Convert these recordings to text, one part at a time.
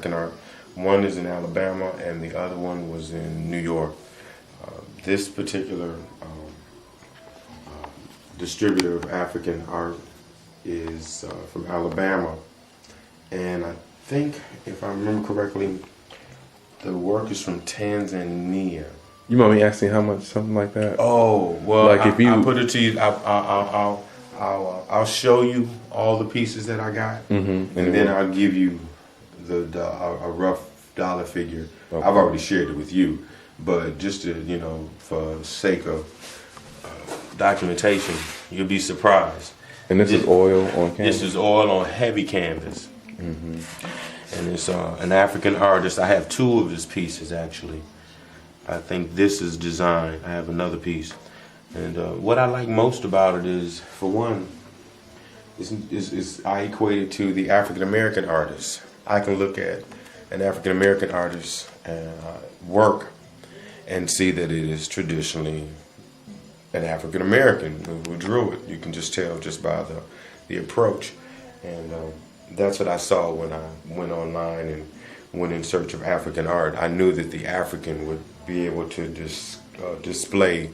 art. One is in Alabama and the other one was in New York. This particular distributor of African art is from Alabama, and I think, if I remember correctly, the work is from Tanzania. You mind me asking how much, something like that? Oh, well, like if you I'll put it to you. I'll show you all the pieces that I got, and then I'll give you a rough dollar figure. Okay. I've already shared it with you, but just to, for sake of documentation, you'll be surprised. And this is oil on canvas? This is oil on heavy canvas. And it's an African artist. I have two of his pieces, actually. I think this is design. I have another piece. And what I like most about it is, for one, is I equate it to the African American artist. I can look at an African American artist's work and see that it is traditionally an African American who drew it. You can just tell just by the approach. And that's what I saw when I went online and went in search of African art. I knew that the African would be able to display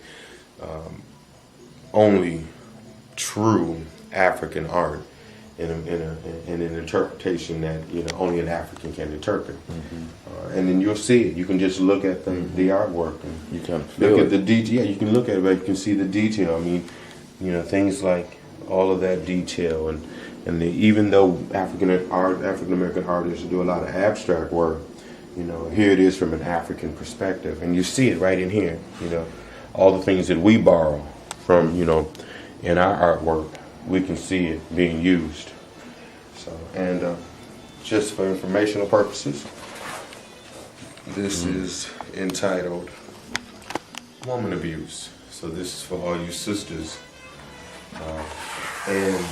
only true African art in an interpretation that only an African can interpret. And then you'll see it. You can just look at the artwork and you can feel look it. at the detail. Yeah, you can look at it, but you can see the detail. I mean, things like all of that detail, and even though African American artists do a lot of abstract work, here it is from an African perspective, and you see it right in here. All the things that we borrow from, in our artwork, we can see it being used. So, and just for informational purposes, this is entitled Woman Abuse. So this is for all you sisters and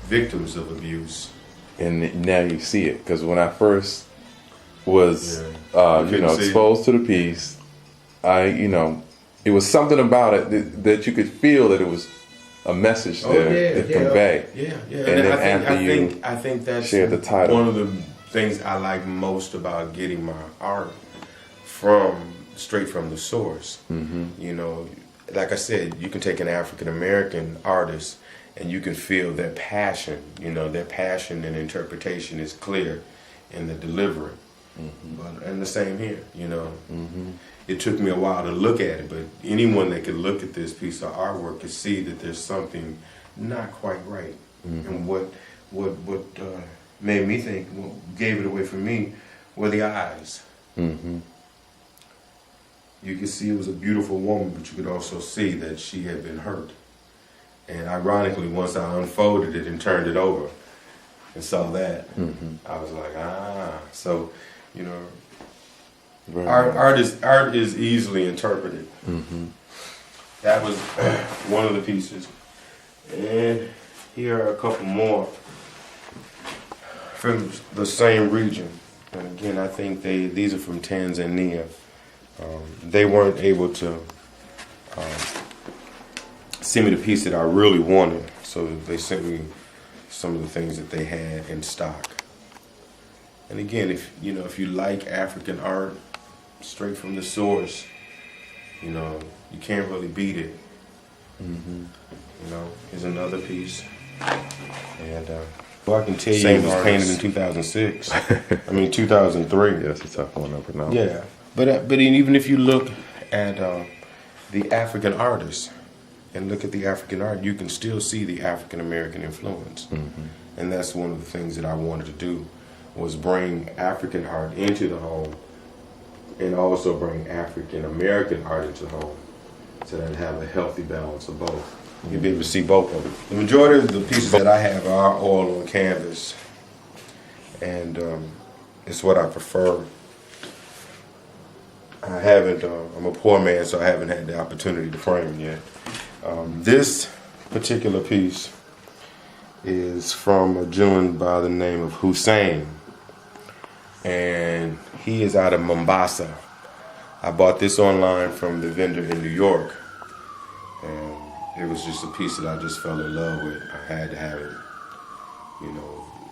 victims of abuse. And now you see it, because when I first was, exposed to the piece, it was something about it that you could feel that it was a message there to convey. Yeah. And then I think that's shared the title. One of the things I like most about getting my art straight from the source. Like I said, you can take an African American artist and you can feel their passion. Their passion and interpretation is clear in the delivery. And the same here. It took me a while to look at it, but anyone that could look at this piece of artwork could see that there's something not quite right. And what made me think, gave it away for me, were the eyes. You could see it was a beautiful woman, but you could also see that she had been hurt. And ironically, once I unfolded it and turned it over and saw that, I was like, So, art is easily interpreted. That was one of the pieces. And here are a couple more from the same region. And again, I think these are from Tanzania. They weren't able to send me the piece that I really wanted, so they sent me some of the things that they had in stock. And again, if you like African art straight from the source, you can't really beat it. Here's another piece, and I can tell you it was painted in 2006. 2003. Yeah, that's a tough one up now. Yeah, but even if you look at the African artists and look at the African art, you can still see the African American influence. And that's one of the things that I wanted to do, was bring African art into the home and also bring African American art into the home, so that I'd have a healthy balance of both. You'll be able to see both of them. The majority of the pieces that I have are oil on canvas, and it's what I prefer. I haven't, I'm a poor man, so I haven't had the opportunity to frame yet. This particular piece is from a gentleman by the name of Hussein, and he is out of Mombasa. I bought this online from the vendor in New York, and it was just a piece that I just fell in love with. I had to have it.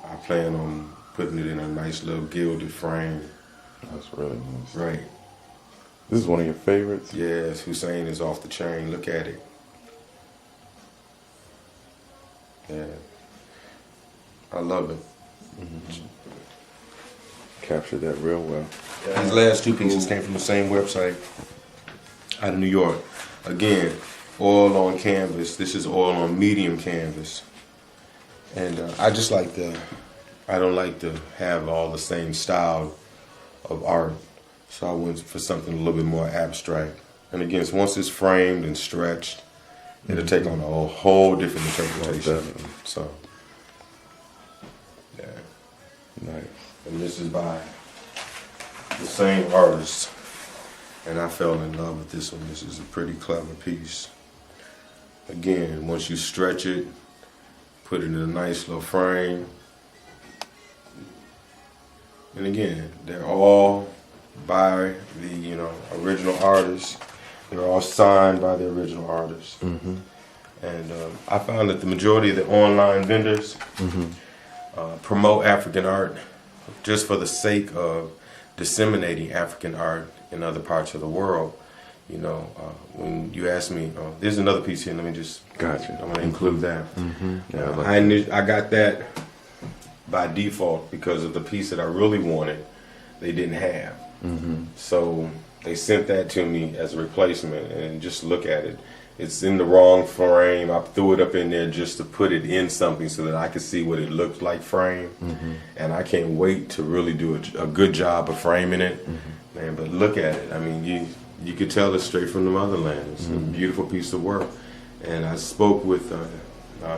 I plan on putting it in a nice little gilded frame. That's really nice. Right. This is one of your favorites? Yes, Hussein is off the chain. Look at it. Yeah. I love it. Captured that real well. These last two pieces came from the same website out of New York. Again, oil on canvas. This is oil on medium canvas. And I just like I don't like to have all the same style of art. So I went for something a little bit more abstract. And again, once it's framed and stretched, it'll take on a whole different interpretation. So, yeah. Nice. And this is by the same artist. And I fell in love with this one. This is a pretty clever piece. Again, once you stretch it, put it in a nice little frame. And again, they're all by the original artists. They're all signed by the original artists. And I found that the majority of the online vendors promote African art just for the sake of disseminating African art in other parts of the world. When you ask me, there's another piece here. Let me just. Gotcha. I'm going to include that. Yeah, I got that by default because of the piece that I really wanted. They didn't have. So they sent that to me as a replacement, and just look at it. It's in the wrong frame. I threw it up in there just to put it in something so that I could see what it looked like framed. And I can't wait to really do a good job of framing it. Man, but look at it. I mean, you could tell it's straight from the motherland. It's a beautiful piece of work. And I spoke with,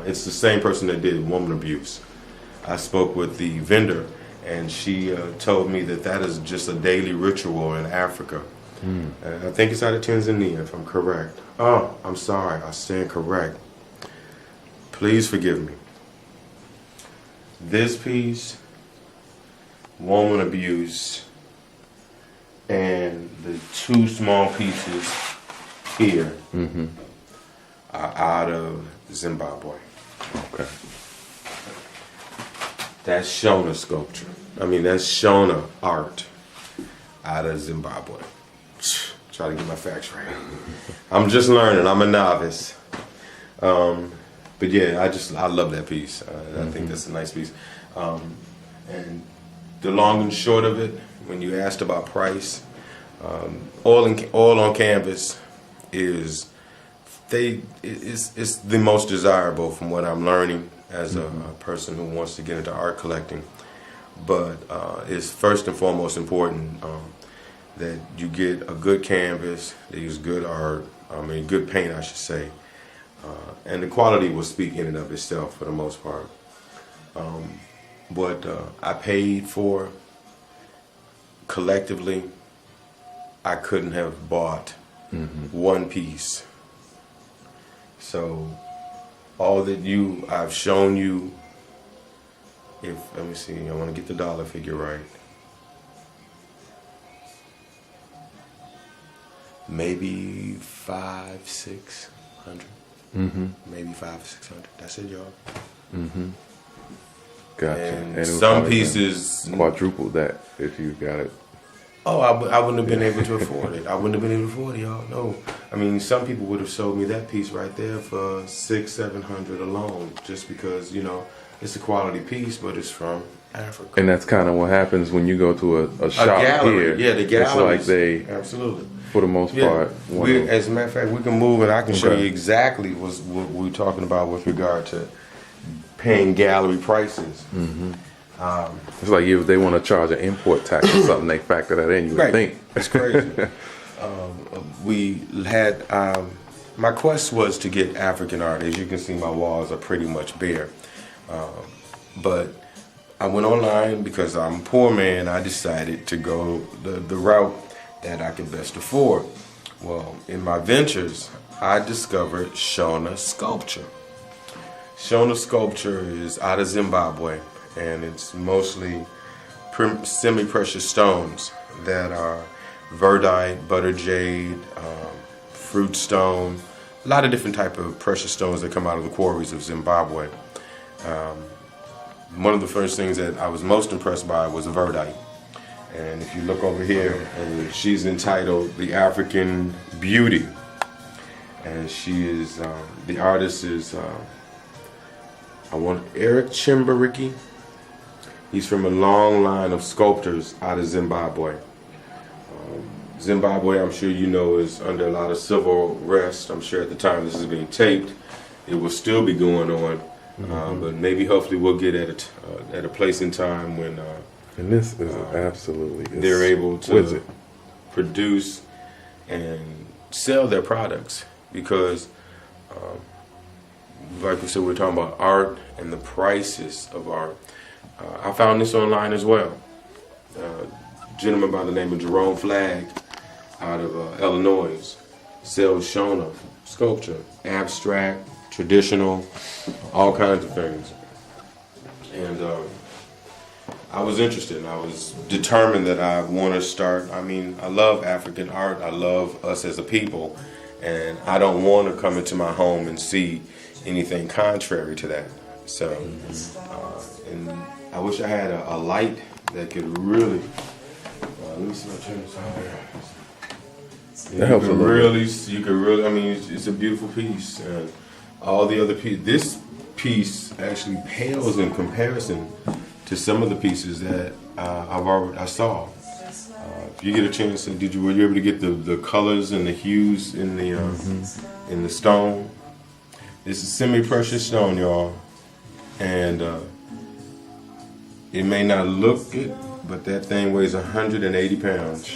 it's the same person that did Woman Abuse. I spoke with the vendor, and she told me that is just a daily ritual in Africa. I think it's out of Tanzania, if I'm correct. Oh, I'm sorry, I stand correct. Please forgive me. This piece, Woman Abuse, and the two small pieces here are out of Zimbabwe. Okay. That's Shona sculpture. That's Shona art out of Zimbabwe. Try to get my facts right. I'm just learning. I'm a novice. But yeah, I love that piece. I think that's a nice piece. And the long and short of it, when you asked about price, oil on canvas is it's the most desirable from what I'm learning as a person who wants to get into art collecting. But it's first and foremost important that you get a good canvas, they use good art, good paint, I should say. And the quality will speak in and of itself for the most part. What I paid for collectively, I couldn't have bought one piece. So all that I've shown you, let me see, I want to get the dollar figure right. Maybe 500-600. Maybe 500-600. That's it, y'all. Gotcha. And it was some pieces quadruple that if you got it. Oh, I wouldn't have been able to afford it. I wouldn't have been able to afford it, y'all. No. Some people would have sold me that piece right there for $600-700 alone, just because it's a quality piece, but it's from Africa. And that's kind of what happens when you go to a shop gallery. here. Yeah, the gallery. It's like they absolutely. For the most part. As a matter of fact, we can move and I can show you exactly what we're talking about with regard to paying gallery prices. It's like if they want to charge an import tax or something, they factor that in, you would think. It's crazy. We had, my quest was to get African art. As you can see, my walls are pretty much bare. But I went online because I'm a poor man. I decided to go the route that I could best afford. Well, in my ventures, I discovered Shona sculpture. Shona sculpture is out of Zimbabwe, and it's mostly semi-precious stones that are verdite, butter jade, fruit stone, a lot of different type of precious stones that come out of the quarries of Zimbabwe. one of the first things that I was most impressed by was Verdite. And if you look over here, and she's entitled The African Beauty. And she is, the artist is, Eric Chimbariki. He's from a long line of sculptors out of Zimbabwe. Zimbabwe, I'm sure you know, is under a lot of civil unrest. I'm sure at the time this is being taped, it will still be going on. But maybe hopefully we'll get at a place in time when and this is absolutely they're able to produce and sell their products, because like we said, we're talking about art and the prices of art. I found this online as well. A gentleman by the name of Jerome Flagg out of Illinois sells Shona sculpture, abstract, traditional, all kinds of things. And I was interested. I was determined that I want to start. I mean, I love African art. I love us as a people. And I don't want to come into my home and see anything contrary to that. So, and I wish I had a light that could really, let me see if I turn this on here. That helps a little bit. You could really, I mean, it's a beautiful piece. And all the other pieces, this piece actually pales in comparison to some of the pieces that I saw. If you get a chance, were you able to get the colors and the hues in the stone? This is semi-precious stone, y'all, and it may not look it, but that thing weighs 180 pounds.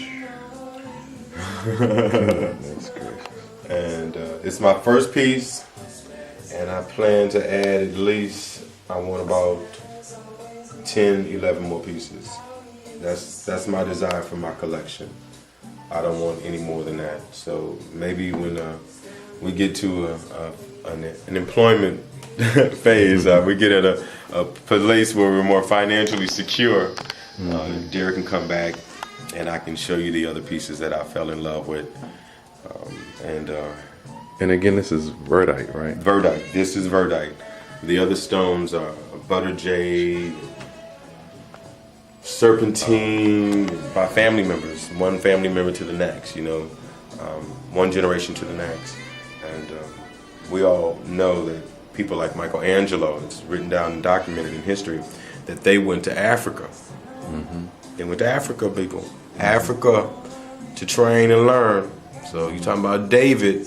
That's great. And it's my first piece, and I plan to add at least, I want about 10, 11 more pieces. That's my desire for my collection. I don't want any more than that. So maybe when we get to an employment phase, we get at a place where we're more financially secure, Derek can come back and I can show you the other pieces that I fell in love with. And again, this is Verdite, right? Verdite. This is Verdite. The other stones are butter jade, serpentine, by family members, one family member to the next, one generation to the next. And we all know that people like Michelangelo, it's written down and documented in history, that they went to Africa. They went to Africa, people. Africa to train and learn. So you're talking about David.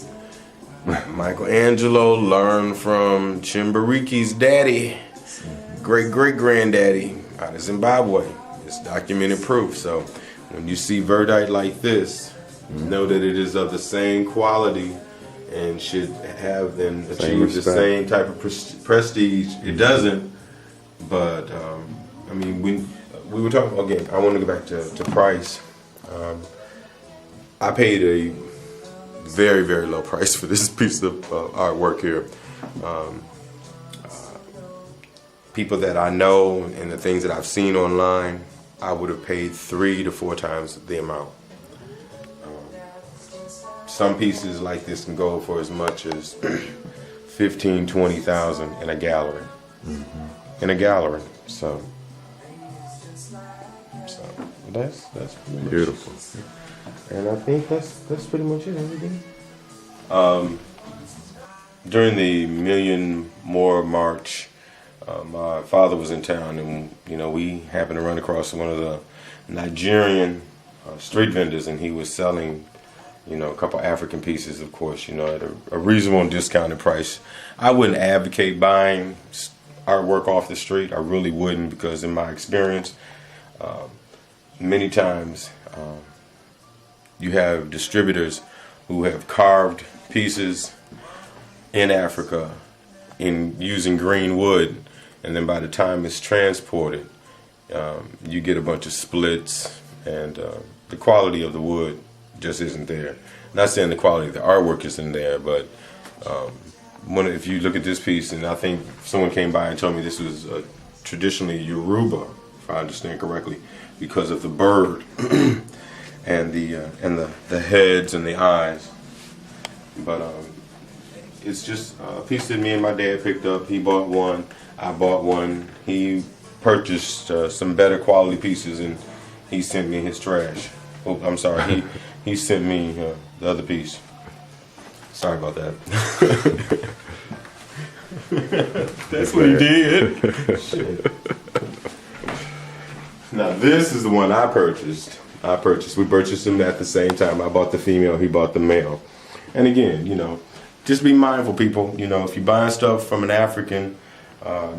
Michelangelo learned from Chimbariki's daddy, great-great-granddaddy out of Zimbabwe. It's documented proof. So when you see Verdite like this, know that it is of the same quality and should have and achieve the same type of prestige. It doesn't, but I mean, when we were talking again, I want to go back to price. I paid a very, very low price for this piece of artwork here. People that I know and the things that I've seen online, I would have paid 3 to 4 times the amount. Some pieces like this can go for as much as 15, 20,000 in a gallery. In a gallery, so that's Beautiful. and I think that's pretty much it. Everything. During the Million More March, my father was in town, and we happened to run across one of the Nigerian street vendors, and he was selling, a couple African pieces, of course, at a reasonable and discounted price. I wouldn't advocate buying artwork off the street. I really wouldn't, because in my experience, many times you have distributors who have carved pieces in Africa in using green wood, and then by the time it's transported, you get a bunch of splits, and the quality of the wood just isn't there. Not saying the quality of the artwork isn't there, but if you look at this piece, and I think someone came by and told me this was traditionally Yoruba, if I understand correctly, because of the bird and the heads and the eyes. But it's just a piece that me and my dad picked up. He bought one, I bought one. He purchased some better quality pieces, and he sent me his trash. Oh, I'm sorry. He sent me the other piece. Sorry about that. That's what he did. Shit. Now this is the one I purchased. We purchased them at the same time. I bought the female, he bought the male. And again, you know, just be mindful, people. You know, if you're buying stuff from an African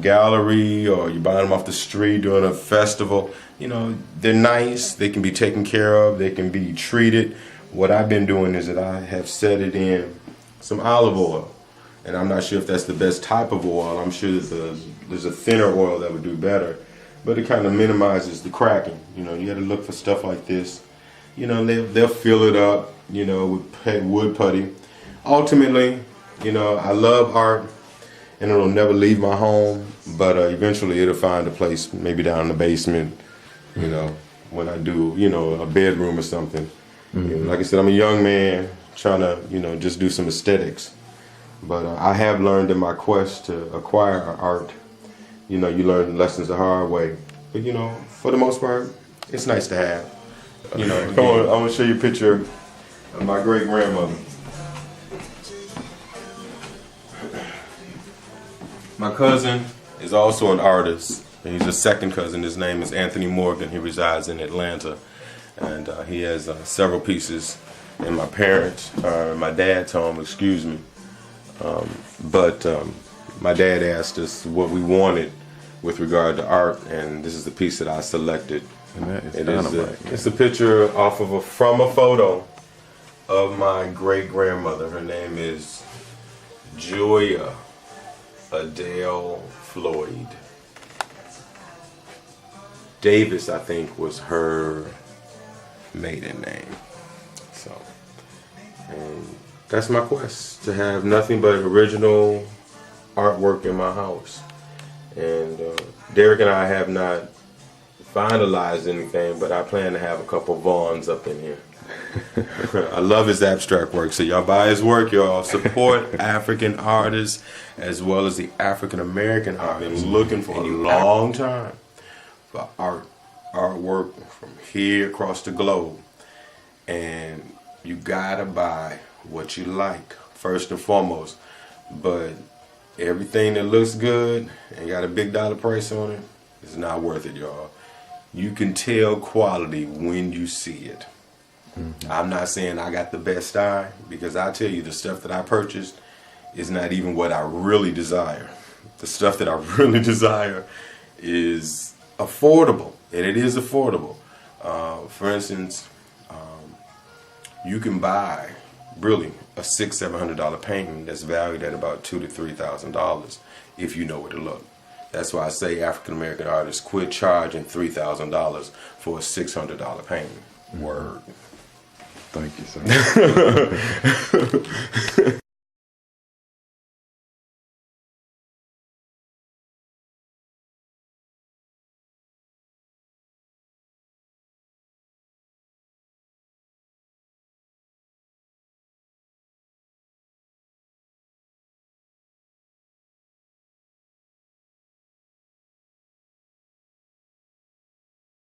gallery, or you're buying them off the street during a festival, you know, they're nice. They can be taken care of. They can be treated. What I've been doing is that I have set it in some olive oil. And I'm not sure if that's the best type of oil. I'm sure there's a thinner oil that would do better. But it kind of minimizes the cracking. You know, you got to look for stuff like this. You know, they'll fill it up, you know, with wood putty. Ultimately, you know, I love art, and it'll never leave my home. But eventually it'll find a place, maybe down in the basement, you know, when I do, you know, a bedroom or something. Mm-hmm. You know, like I said, I'm a young man trying to, you know, just do some aesthetics. But I have learned in my quest to acquire art, you know, you learn lessons the hard way. But, you know, for the most part, it's nice to have. You know, I want to show you a picture of my great-grandmother. My cousin is also an artist. He's a second cousin. His name is Anthony Morgan. He resides in Atlanta. And he has several pieces in my dad's home, excuse me. But my dad asked us what we wanted with regard to art, and this is the piece that I selected. And that is it's a picture from a photo of my great-grandmother. Her name is Joya Adele Floyd. Davis, I think, was her maiden name. So, and that's my quest, to have nothing but original artwork in my house. And Derek and I have not finalized anything, but I plan to have a couple Vaughns up in here. I love his abstract work, so y'all buy his work, y'all support African artists as well as the African American artists. I've been looking for a long time for artwork from here across the globe, and you gotta buy what you like first and foremost. But everything that looks good and got a big dollar price on it is not worth it, y'all. You can tell quality when you see it. Mm-hmm. I'm not saying I got the best eye, because I tell you, the stuff that I purchased is not even what I really desire. The stuff that I really desire is affordable, and it is affordable. For instance, you can buy really a $600-700 painting that's valued at about $2,000 to $3,000 if you know where to look. That's why I say African American artists quit charging $3,000 for a $600 painting. Word. Thank you, sir.